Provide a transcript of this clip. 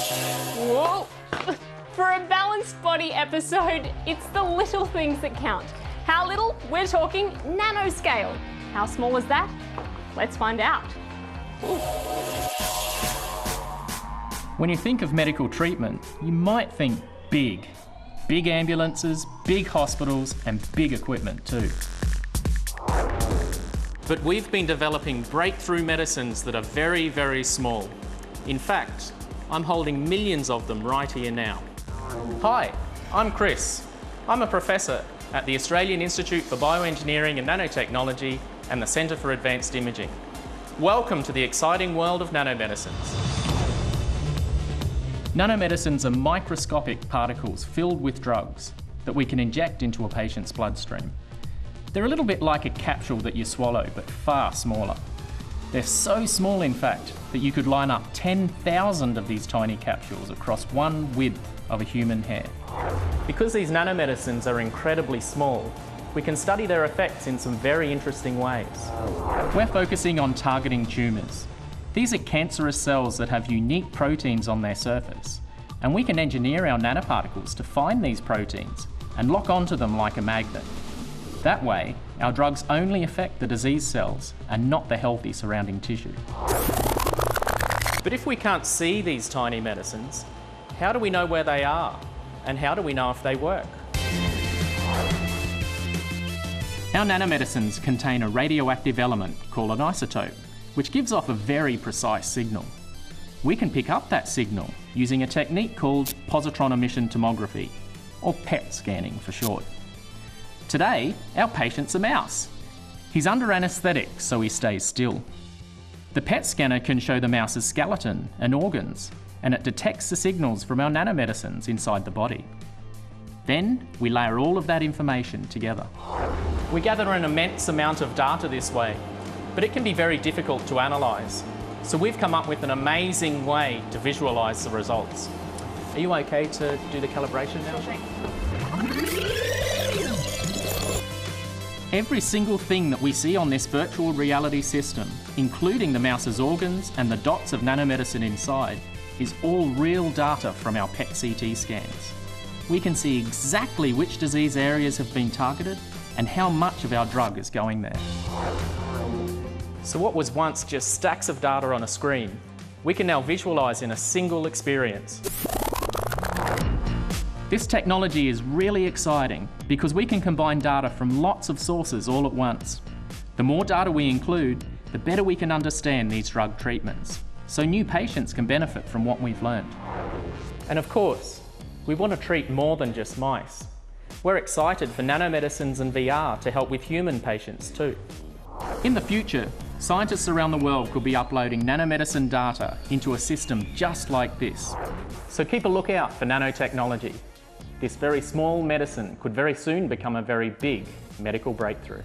Whoa! For a balanced body episode, it's the little things that count. How little? We're talking nanoscale. How small is that? Let's find out. When you think of medical treatment, you might think big. Big ambulances, big hospitals, and big equipment too. But we've been developing breakthrough medicines that are very, very small. In fact, I'm holding millions of them right here now. Hi, I'm Chris. I'm a professor at the Australian Institute for Bioengineering and Nanotechnology and the Centre for Advanced Imaging. Welcome to the exciting world of nanomedicines. Nanomedicines are microscopic particles filled with drugs that we can inject into a patient's bloodstream. They're a little bit like a capsule that you swallow, but far smaller. They're so small, in fact, that you could line up 10,000 of these tiny capsules across one width of a human hair. Because these nanomedicines are incredibly small, we can study their effects in some very interesting ways. We're focusing on targeting tumours. These are cancerous cells that have unique proteins on their surface, and we can engineer our nanoparticles to find these proteins and lock onto them like a magnet. That way, our drugs only affect the disease cells and not the healthy surrounding tissue. But if we can't see these tiny medicines, how do we know where they are? And how do we know if they work? Our nanomedicines contain a radioactive element called an isotope, which gives off a very precise signal. We can pick up that signal using a technique called positron emission tomography, or PET scanning for short. Today, our patient's a mouse. He's under anaesthetic, so he stays still. The PET scanner can show the mouse's skeleton and organs, and it detects the signals from our nanomedicines inside the body. Then, we layer all of that information together. We gather an immense amount of data this way, but it can be very difficult to analyse. So we've come up with an amazing way to visualise the results. Are you okay to do the calibration now? Every single thing that we see on this virtual reality system, including the mouse's organs and the dots of nanomedicine inside, is all real data from our PET CT scans. We can see exactly which disease areas have been targeted and how much of our drug is going there. So what was once just stacks of data on a screen, we can now visualise in a single experience. This technology is really exciting because we can combine data from lots of sources all at once. The more data we include, the better we can understand these drug treatments, so new patients can benefit from what we've learned. And of course, we want to treat more than just mice. We're excited for nanomedicines and VR to help with human patients too. In the future, scientists around the world could be uploading nanomedicine data into a system just like this. So keep a lookout for nanotechnology. This very small medicine could very soon become a very big medical breakthrough.